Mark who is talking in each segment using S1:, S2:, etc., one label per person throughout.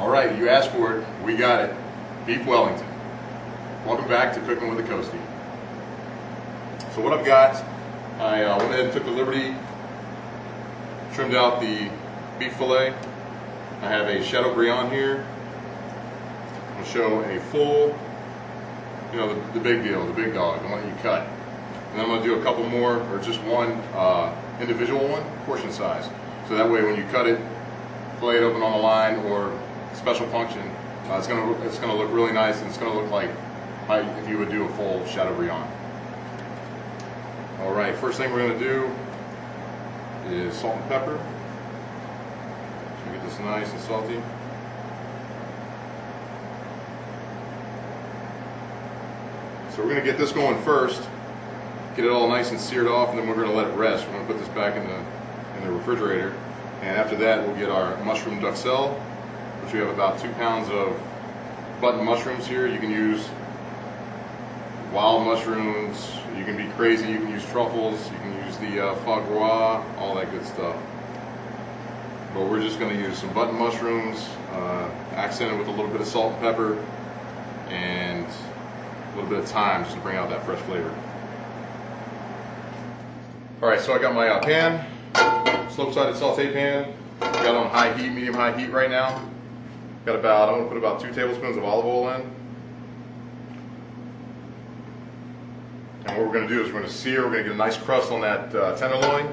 S1: All right, you asked for it, we got it. Beef Wellington. Welcome back to Cooking with a Coastie. So what I've got, I went ahead and took the liberty, trimmed out the beef fillet. I have a Chateaubriand here. I'm going to show a full, the big deal, the big dog, the one that you cut. And then I'm going to do a couple more, or just one individual one, portion size. So that way when you cut it, fillet it open on the line, or special function, it's going to look really nice, and it's going to look like if you would do a full Chateaubriand. All right, first thing we're going to do is salt and pepper. So get this nice and salty. So we're going to get this going first, get it all nice and seared off, and then we're going to let it rest. We're going to put this back in the refrigerator, and after that we'll get our mushroom duxelles, which we have about 2 pounds of button mushrooms here. You can use wild mushrooms, you can be crazy, you can use truffles, you can use the foie gras, all that good stuff. But we're just going to use some button mushrooms, accented with a little bit of salt and pepper, and a little bit of thyme just to bring out that fresh flavor. Alright, so I got my pan, slope-sided saute pan, got it on high heat, medium-high heat right now. Got about, I'm going to put about 2 tablespoons of olive oil in. And what we're going to do is we're going to sear, we're going to get a nice crust on that tenderloin.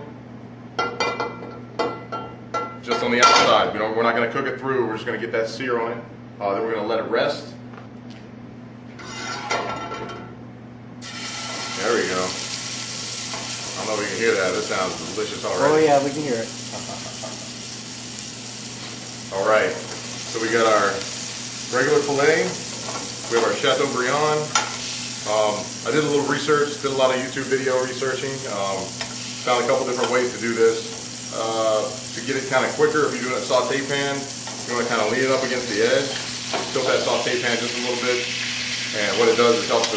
S1: Just on the outside. We're not going to cook it through, we're just going to get that sear on it. Then we're going to let it rest. There we go. I don't know if you can hear that. This sounds delicious already.
S2: Oh yeah, we can hear it.
S1: Alright, so we got our regular filet. We have our Chateaubriand. I did a little research, did a lot of YouTube video researching. Found a couple different ways to do this. To get it kind of quicker, if you're doing a saute pan, you want to kind of lean it up against the edge. Tilt that saute pan just a little bit. And what it does is helps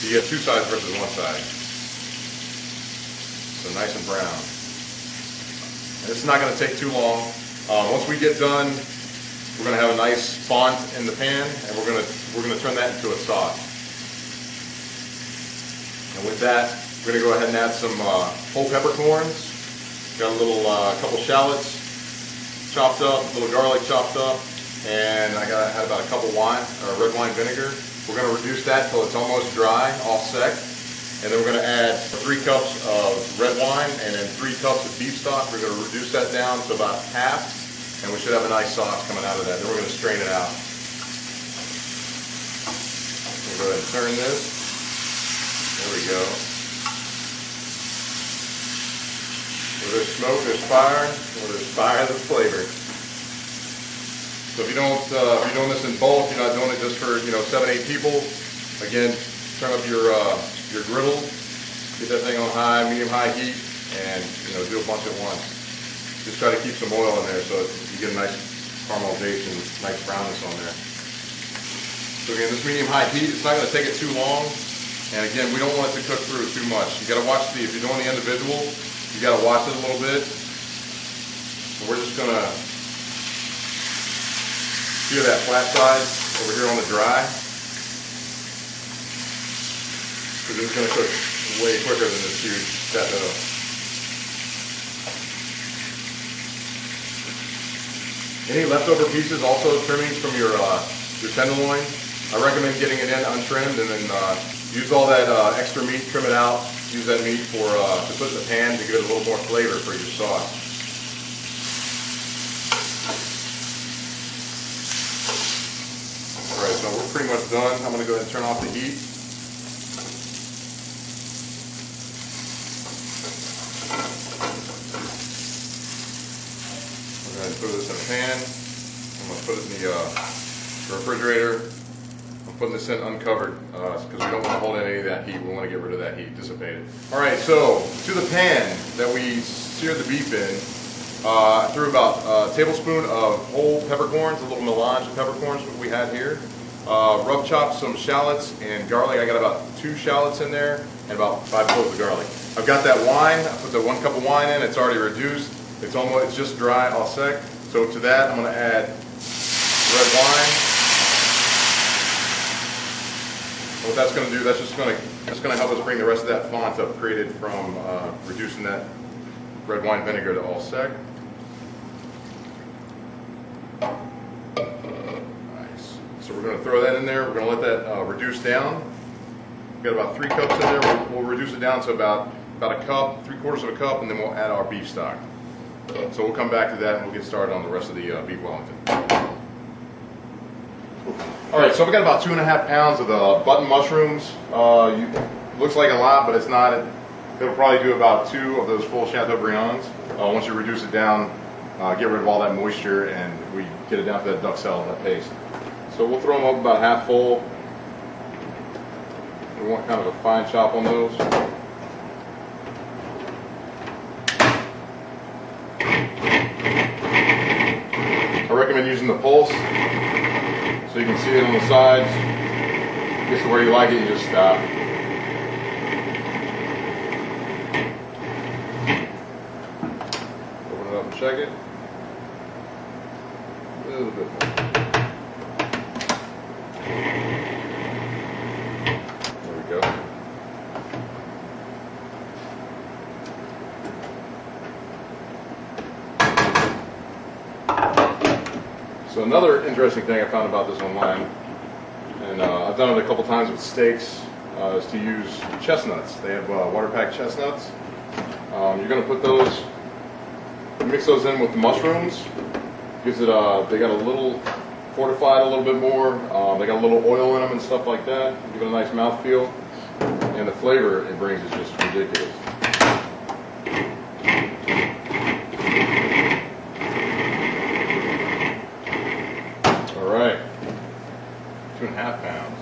S1: you get 2 sides versus 1 side. So nice and brown. And this is not going to take too long. Once we get done, we're going to have a nice font in the pan, and we're going to turn that into a sauce. And with that, we're going to go ahead and add some whole peppercorns. Got a little couple shallots chopped up, a little garlic chopped up, and I had about a cup of red wine vinegar. We're going to reduce that till it's almost dry, all sec. And then we're going to add 3 cups of red wine and then 3 cups of beef stock. We're going to reduce that down to about half, and we should have a nice sauce coming out of that. Then we're going to strain it out. We'll go ahead and turn this. There we go. Where there's smoke, there's fire. Where there's fire, there's flavor. So if you're doing this in bulk, you're not doing it just for 7-8 people. Again, turn up your griddle, get that thing on high, medium-high heat, and do a bunch at once. Just try to keep some oil in there so you get a nice caramelization, nice brownness on there. So again, this medium-high heat, it's not going to take it too long. And again, we don't want it to cook through too much. You got to watch if you're doing the individual, you got to watch it a little bit. So we're just going to sear that flat side over here on the dry. Because it's going to cook way quicker than this huge chateau. Any leftover pieces, also trimmings from your tenderloin, I recommend getting it in untrimmed, and then use all that extra meat, trim it out, use that meat to put in the pan to give it a little more flavor for your sauce. Alright, so we're pretty much done. I'm going to go ahead and turn off the heat. Put this in a pan. I'm going to put it in the refrigerator. I'm putting this in uncovered because we don't want to hold in any of that heat. We want to get rid of that heat, dissipate it. Alright, so to the pan that we seared the beef in, I threw about a tablespoon of whole peppercorns, a little melange of peppercorns that we had here. Rub chopped some shallots and garlic. I got about 2 shallots in there and about 5 cloves of garlic. I've got that wine. I put the 1 cup of wine in. It's already reduced. It's just dry, all sec. So to that, I'm going to add red wine. What that's going to do, that's just going to help us bring the rest of that font up created from reducing that red wine vinegar to all sec. Nice. So we're going to throw that in there. We're going to let that reduce down. We've got about 3 cups in there. We'll reduce it down to about a cup, 3/4 of a cup, and then we'll add our beef stock. So we'll come back to that and we'll get started on the rest of the beef Wellington. All right, so I've got about 2.5 pounds of the button mushrooms. Looks like a lot, but it's not. It'll probably do about 2 of those full Chateaubriands. Once you reduce it down, get rid of all that moisture, and we get it down to that duxelle, that paste. So we'll throw them up about half full. We want kind of a fine chop on those. I recommend using the pulse so you can see it on the sides. Get to where you like it, you just stop. Open it up and check it. A little bit more. There we go. So another interesting thing I found about this online, and I've done it a couple times with steaks, is to use chestnuts. They have water-packed chestnuts. You're going to put those, mix those in with the mushrooms. Gives it they got a little fortified a little bit more. They got a little oil in them and stuff like that. Give it a nice mouthfeel, and the flavor it brings is just ridiculous. All right, 2.5 pounds,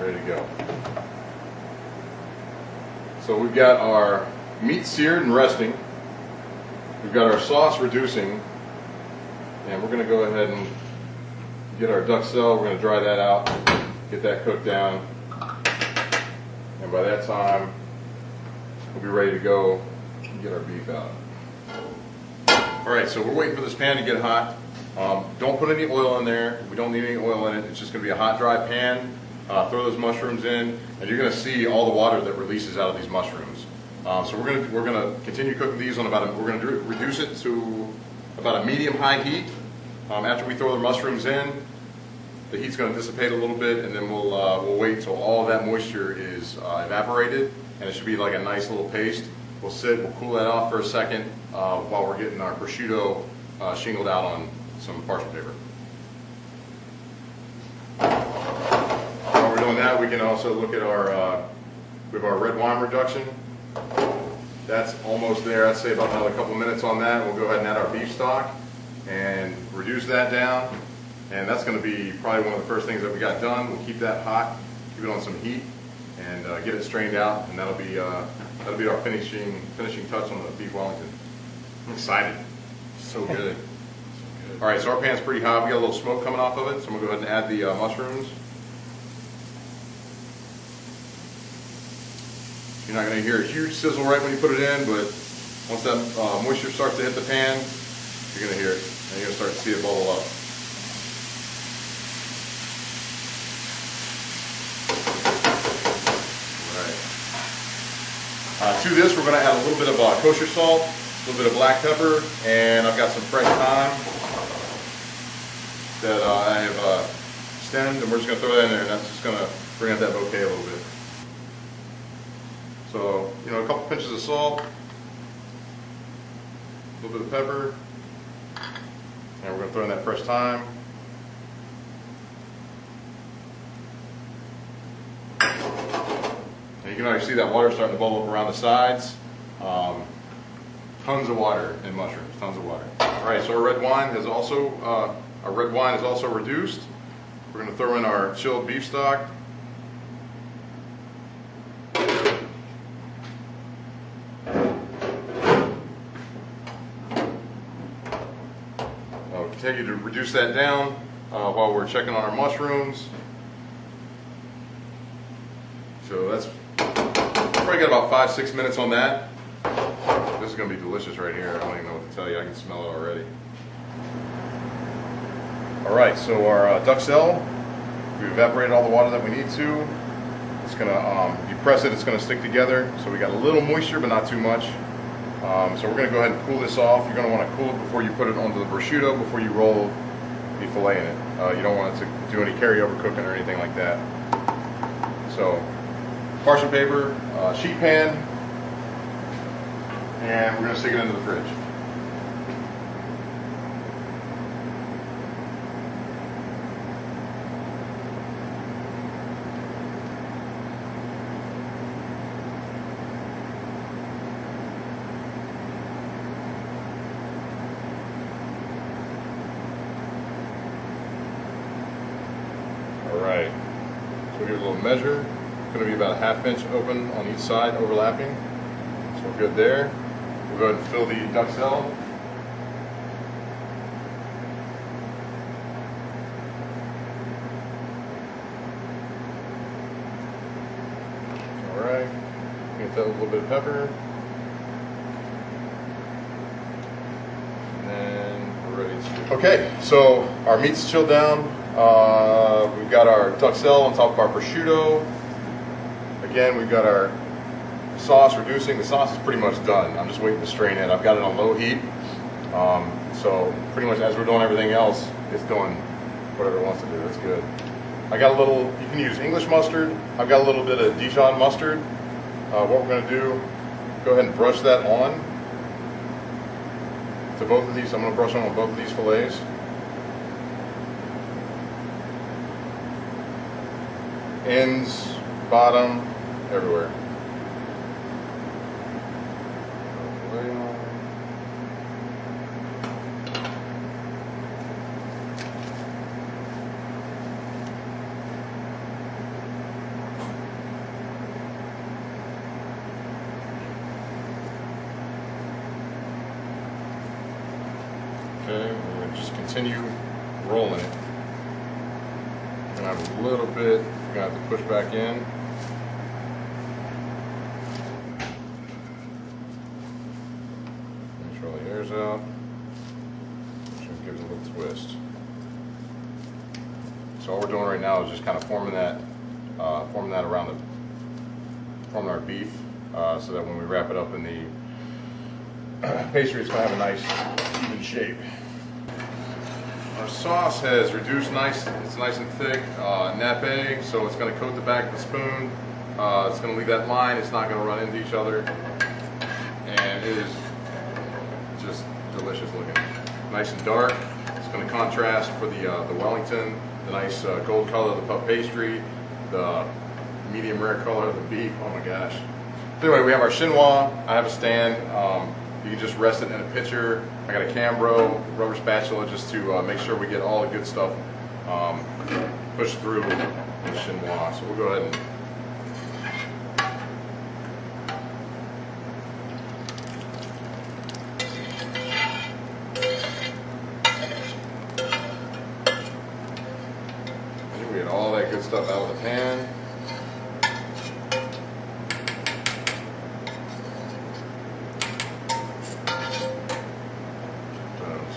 S1: ready to go. So we've got our meat seared and resting. We've got our sauce reducing, and we're going to go ahead and get our duxelle. We're going to dry that out, get that cooked down, and by that time we'll be ready to go and get our beef out. All right, so we're waiting for this pan to get hot. Don't put any oil in there. We don't need any oil in it. It's just going to be a hot, dry pan. Throw those mushrooms in, and you're going to see all the water that releases out of these mushrooms. So we're going to continue cooking these on about we're going to reduce it to about a medium-high heat. After we throw the mushrooms in, the heat's going to dissipate a little bit, and then we'll wait till all of that moisture is evaporated, and it should be like a nice little paste. We'll cool that off for a second while we're getting our prosciutto shingled out on some parchment paper. While we're doing that, we can also look at our red wine reduction. That's almost there. I'd say about another couple minutes on that. We'll go ahead and add our beef stock and reduce that down. And that's going to be probably one of the first things that we got done. We'll keep that hot, keep it on some heat, and get it strained out. And that'll be our finishing touch on the beef Wellington. I'm excited. So good. All right, so our pan's pretty hot. We got a little smoke coming off of it, so I'm gonna go ahead and add the mushrooms. You're not gonna hear a huge sizzle right when you put it in, but once that moisture starts to hit the pan, you're gonna hear it, and you're gonna start to see it bubble up. All right. To this, we're gonna add a little bit of kosher salt, a little bit of black pepper, and I've got some fresh thyme that I have stemmed, and we're just going to throw that in there, and that's just going to bring out that bouquet a little bit. So, a couple pinches of salt, a little bit of pepper, and we're going to throw in that fresh thyme. And you can already see that water starting to bubble up around the sides. Tons of water in mushrooms, tons of water. All right, so our red wine is also reduced. We're going to throw in our chilled beef stock. I'll continue to reduce that down while we're checking on our mushrooms. So that's probably got about 5-6 minutes on that. This is going to be delicious right here. I don't even know what to tell you. I can smell it already. Alright, so our duxelle, we evaporated all the water that we need to. It's gonna, if you press it, it's gonna stick together. So we got a little moisture, but not too much. So we're gonna go ahead and cool this off. You're gonna wanna cool it before you put it onto the prosciutto, before you roll the filet in it. You don't want it to do any carryover cooking or anything like that. So, parchment paper, sheet pan, and we're gonna stick it into the fridge. Alright, so here's a little measure. It's going to be about a ½ inch open on each side, overlapping. So we're good there. We'll go ahead and fill the duxelle. Alright, get that with a little bit of pepper. And then we're ready to... Okay, so our meat's chilled down. We've got our duxelle on top of our prosciutto. Again, we've got our sauce reducing. The sauce is pretty much done. I'm just waiting to strain it. I've got it on low heat. So pretty much as we're doing everything else, it's doing whatever it wants to do. That's good. I got a little, you can use English mustard. I've got a little bit of Dijon mustard. What we're going to do, go ahead and brush that on to both of these. I'm going to brush on both of these fillets. Ends, bottom, everywhere. Okay, we're going to just continue rolling it. We're going to have a little bit. Gonna have to push back in. Make sure all the air's out. Make sure it gives it a little twist. So all we're doing right now is just kind of forming that around our beef, so that when we wrap it up in the pastry, it's gonna have a nice even shape. Our sauce has reduced nice, it's nice and thick, nappe, so it's going to coat the back of the spoon. It's going to leave that line, it's not going to run into each other, and it is just delicious looking. Nice and dark. It's going to contrast for the Wellington, the nice gold color of the puff pastry, the medium rare color of the beef. Oh my gosh. So anyway, we have our chinois. I have a stand. You can just rest it in a pitcher. I got a Cambro rubber spatula just to make sure we get all the good stuff pushed through the chinois. So we'll go ahead and we get all that good stuff out of the pan.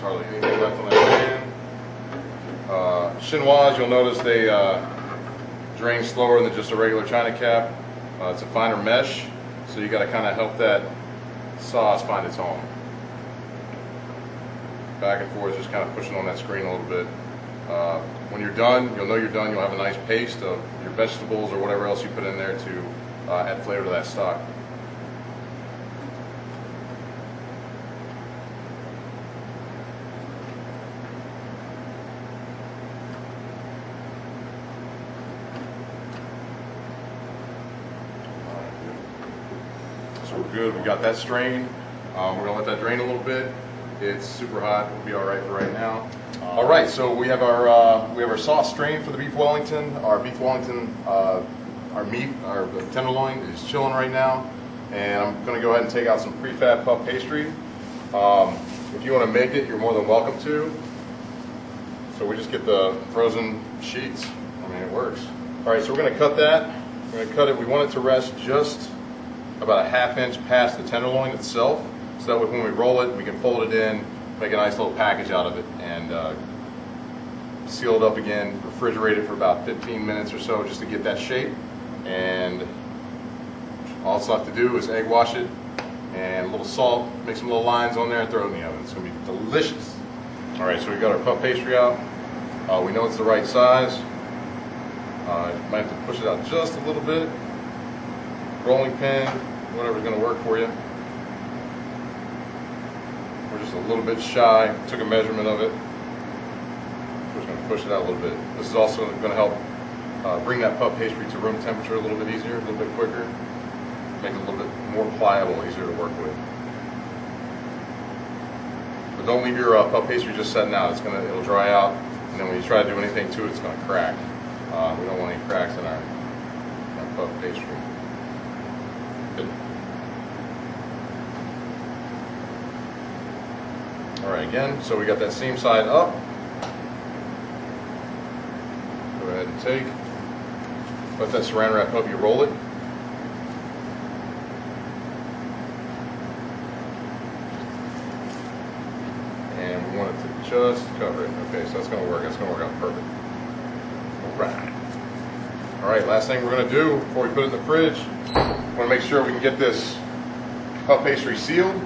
S1: There's hardly anything left on that pan. Chinois, you'll notice they drain slower than just a regular china cap. It's a finer mesh, so you got to kind of help that sauce find its home. Back and forth, just kind of pushing on that screen a little bit. When you're done, you'll know you're done. You'll have a nice paste of your vegetables or whatever else you put in there to add flavor to that stock. So we're good. We got that strained. We're gonna let that drain a little bit. It's super hot. We'll be all right for right now. All right, so we have our sauce strained for the beef Wellington. Our beef Wellington, our meat, our tenderloin is chilling right now, and I'm going to go ahead and take out some prefab puff pastry. If you want to make it, you're more than welcome to. So we just get the frozen sheets. I mean, it works. All right, so we're going to cut that. We're going to cut it. We want it to rest just about a ½ inch past the tenderloin itself, so that way when we roll it, we can fold it in, make a nice little package out of it, and seal it up again, refrigerate it for about 15 minutes or so just to get that shape. And all it's left to do is egg wash it and a little salt, make some little lines on there and throw it in the oven. It's going to be delicious. All right, so we got our puff pastry out. We know it's the right size. Might have to push it out just a little bit. Rolling pin, whatever's going to work for you. We're just a little bit shy. Took a measurement of it. We're just going to push it out a little bit. This is also going to help bring that puff pastry to room temperature a little bit easier, a little bit quicker. Make it a little bit more pliable, easier to work with. But don't leave your puff pastry just setting out. It'll dry out, and then when you try to do anything to it, it's going to crack. We don't want any cracks in our puff pastry. Good. All right, again, so we got that seam side up. Go ahead and let that saran wrap help you roll it. And we want it to just cover it. Okay, so that's going to work. That's going to work out perfect. All right, last thing we're going to do before we put it in the fridge, we want to make sure we can get this puff pastry sealed.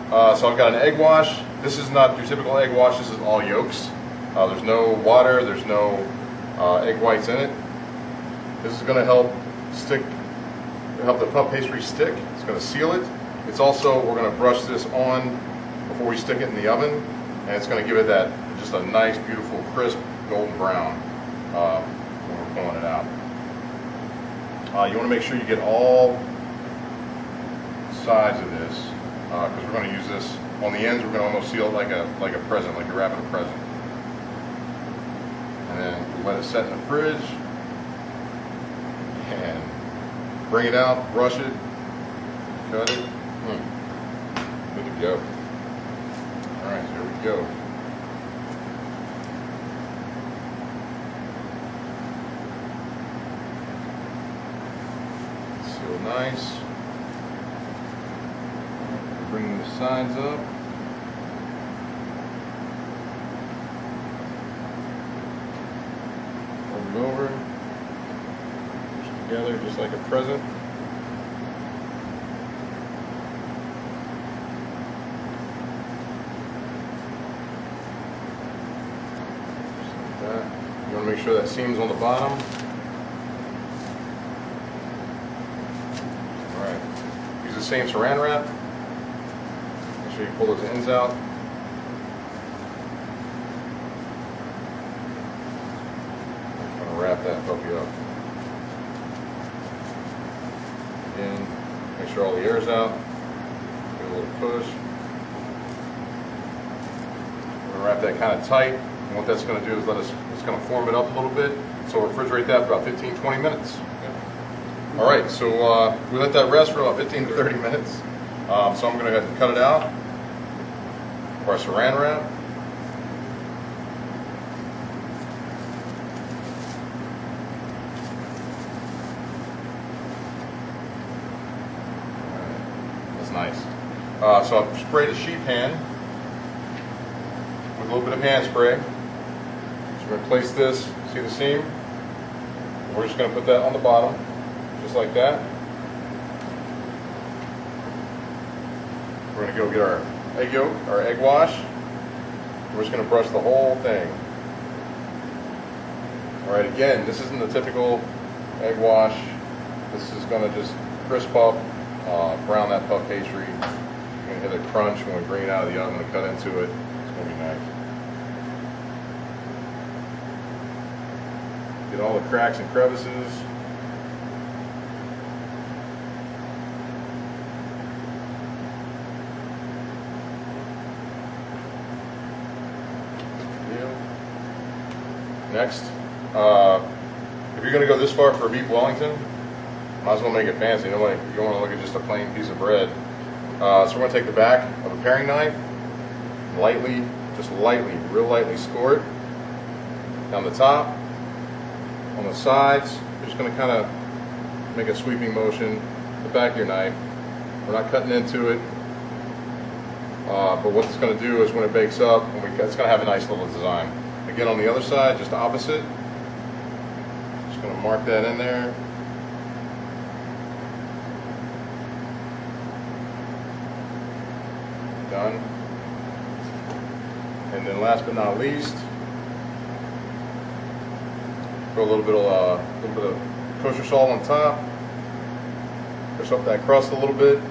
S1: So I've got an egg wash. This is not your typical egg wash. This is all yolks. There's no water. There's no egg whites in it. This is going to help the puff pastry stick. It's going to seal it. It's also, we're going to brush this on before we stick it in the oven, and it's going to give it that just a nice, beautiful, crisp golden brown when we're pulling it out. You want to make sure you get all sides of this because we're going to use this on the ends. We're going to almost seal it like a present, like you're wrapping a present. And then let it set in the fridge and bring it out, brush it, cut it. Good to go. All right, here we go. Seal nice. Bring the sides up. Fold it over. Push together just like a present. You want to make sure that seam's on the bottom. All right. Use the same saran wrap. Make sure you pull those ends out. I'm going to wrap that puppy up. Again, make sure all the air's out. Give it a little push. We're going to wrap that kind of tight. And what that's going to do is it's going to form it up a little bit. So refrigerate that for about 15-20 minutes. All right, so we let that rest for about 15 to 30 minutes. So I'm going to go ahead and cut it out for our saran wrap. That's nice. So I've sprayed a sheet pan with a little bit of hand spray. We're going to place this, see the seam? We're just going to put that on the bottom, just like that. We're going to go get our egg yolk, our egg wash. We're just going to brush the whole thing. All right, again, this isn't the typical egg wash. This is going to just crisp up, brown that puff pastry. You're going to hit a crunch when we bring it out of the oven and cut into it. It's going to be nice. Get all the cracks and crevices. Next, if you're going to go this far for a beef Wellington, might as well make it fancy. You don't want to look at just a plain piece of bread. So we're going to take the back of a paring knife, lightly, just lightly, real lightly score it down the top. On the sides, you're just going to kind of make a sweeping motion, the back of your knife. We're not cutting into it, but what it's going to do is when it bakes up, it's going to have a nice little design. again on the other side, just opposite. Just going to mark that in there. Done. And then last but not least, put a little bit of kosher salt on top. Push up that crust a little bit.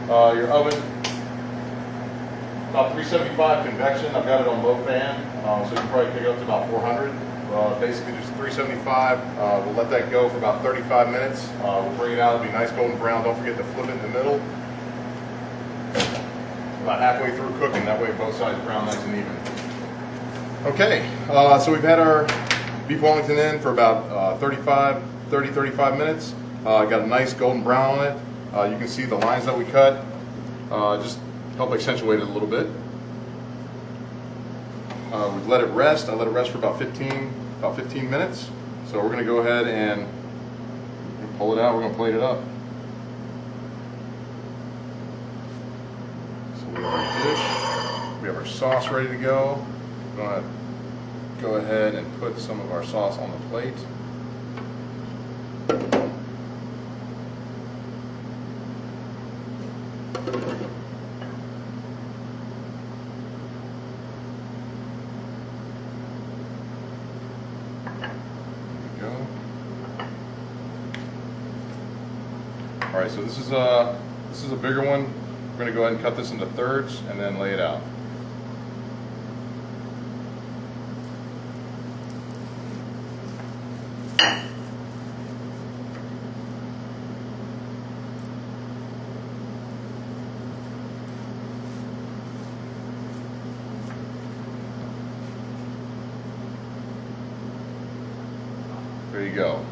S1: Your oven, about 375 convection. I've got it on low fan, so you can probably pick it up to about 400. Basically just 375. We'll let that go for about 35 minutes. We'll bring it out. It'll be nice golden brown. Don't forget to flip it in the middle. About halfway through cooking. That way both sides brown nice and even. Okay, so we've had our beef Wellington in for about 30-35 minutes. Got a nice golden brown on it. You can see the lines that we cut. Just help accentuate it a little bit. We've let it rest. I let it rest for about 15 minutes. So we're going to go ahead and pull it out. We're going to plate it up. So we have our dish. We have our sauce ready to go. We're going to go ahead and put some of our sauce on the plate. All right, so this is a bigger one. We're going to go ahead and cut this into thirds and then lay it out. There you go.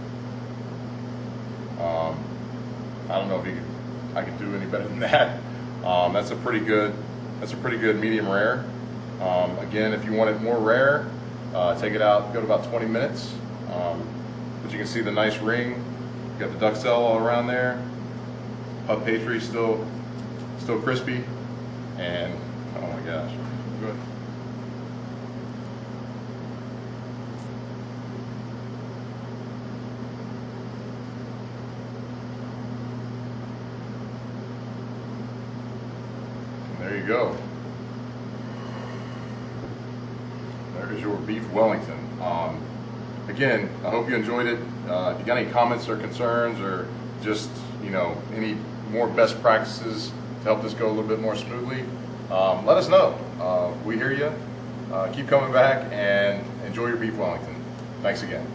S1: I don't know if I could do any better than that. That's a pretty good medium rare. Again, if you want it more rare, take it out, go to about 20 minutes. But you can see the nice ring. You got the duxelle all around there. Puff pastry still crispy, and oh my gosh, good. There you go. There is your beef Wellington. Again, I hope you enjoyed it. If you got any comments or concerns, or just any more best practices to help this go a little bit more smoothly, let us know. We hear you. Keep coming back and enjoy your beef Wellington. Thanks again.